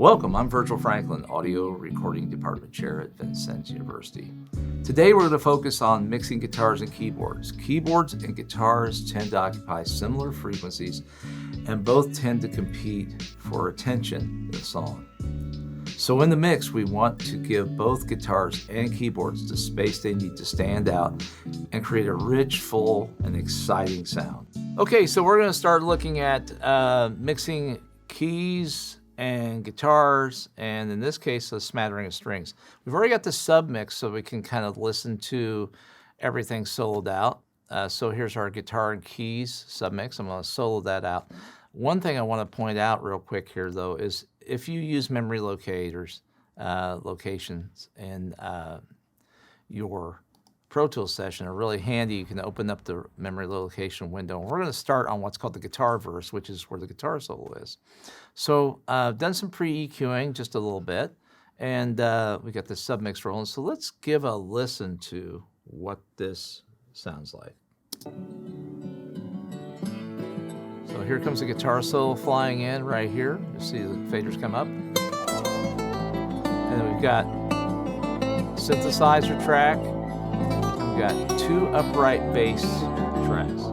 Welcome, I'm Virgil Franklin, Audio Recording Department Chair at Vincennes University. Today we're going to focus on mixing guitars and keyboards. Keyboards and guitars tend to occupy similar frequencies and both tend to compete for attention in a song. So in the mix, we want to give both guitars and keyboards the space they need to stand out and create a rich, full, and exciting sound. Okay, so we're going to start looking at mixing keys and guitars, and in this case, a smattering of strings. We've already got the submix, so we can kind of listen to everything soloed out. So here's our guitar and keys submix. I'm going to solo that out. One thing I want to point out real quick here, though, is if you use memory locations in your Pro Tools session are really handy. You can open up the memory location window. And we're going to start on what's called the guitar verse, which is where the guitar solo is. So I've done some pre-EQing just a little bit, and we got the submix rolling. So let's give a listen to what this sounds like. So here comes the guitar solo flying in right here. You see the faders come up. And then we've got synthesizer track. We've got two upright bass tracks.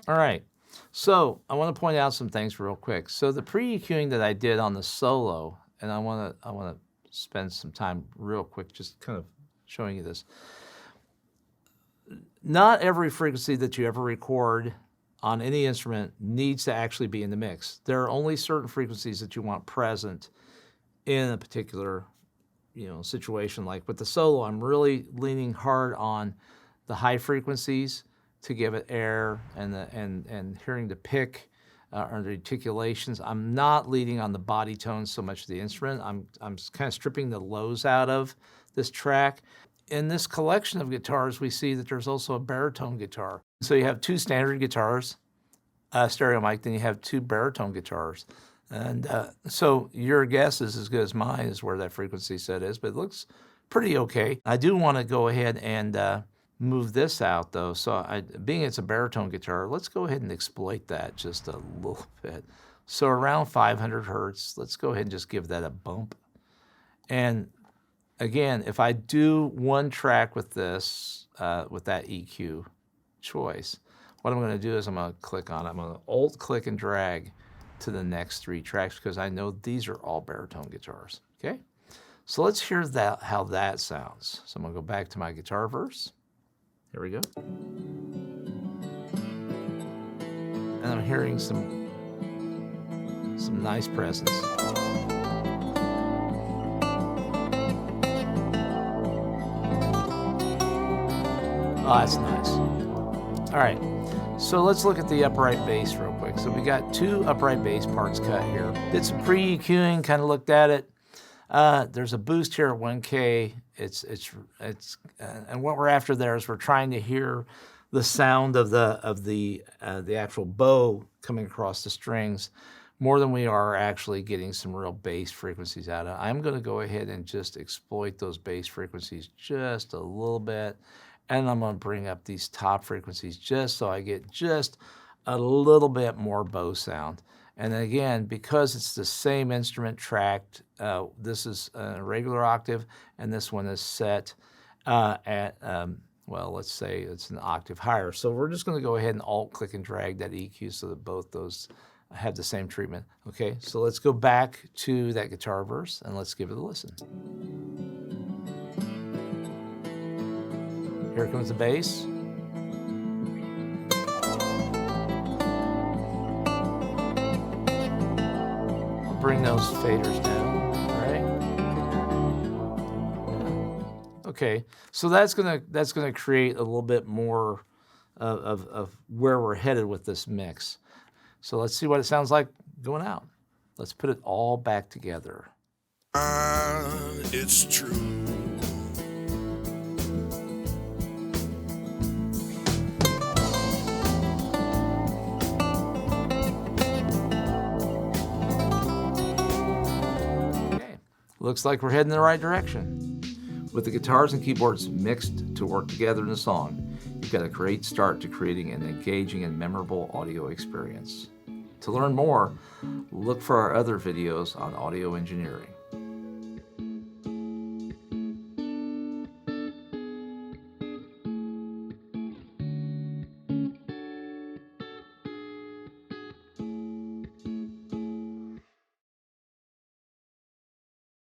All right, so I want to point out some things real quick. So the pre-EQing that I did on the solo, and I want to spend some time real quick just kind of showing you this. Not every frequency that you ever record on any instrument needs to actually be in the mix. There are only certain frequencies that you want present in a particular, situation. Like with the solo, I'm really leaning hard on the high frequencies to give it air and hearing the pick or the articulations. I'm not leading on the body tones so much of the instrument. I'm kind of stripping the lows out of this track. In this collection of guitars, we see that there's also a baritone guitar. So you have two standard guitars, stereo mic, then you have two baritone guitars. And so your guess is as good as mine as where that frequency set is, but it looks pretty okay. I do want to go ahead and move this out, though. So being it's a baritone guitar, let's go ahead and exploit that just a little bit. So around 500 hertz, let's go ahead and just give that a bump. And again, if I do one track with this, with that EQ choice, what I'm going to do is I'm going to click on it. I'm going to Alt-click and drag to the next three tracks because I know these are all baritone guitars, okay? So let's hear how that sounds. So I'm going to go back to my guitar verse. Here we go. And I'm hearing some nice presence. Oh, that's nice. All right, so let's look at the upright bass real quick. So we got two upright bass parts cut here. Did some pre-EQing, kind of looked at it. There's a boost here at 1K. And what we're after there is we're trying to hear the sound of the actual bow coming across the strings more than we are actually getting some real bass frequencies out of it. I'm going to go ahead and just exploit those bass frequencies just a little bit. And I'm going to bring up these top frequencies just so I get just a little bit more bow sound. And again, because it's the same instrument tracked, this is a regular octave, and this one is set at, well, let's say it's an octave higher. So we're just going to go ahead and Alt-click and drag that EQ so that both those have the same treatment. Okay, so let's go back to that guitar verse, and let's give it a listen. Here comes the bass. I'll bring those faders down, all right? Okay, so that's gonna create a little bit more of where we're headed with this mix. So let's see what it sounds like going out. Let's put it all back together. It's true. Looks like we're heading in the right direction. With the guitars and keyboards mixed to work together in a song, you've got a great start to creating an engaging and memorable audio experience. To learn more, look for our other videos on audio engineering.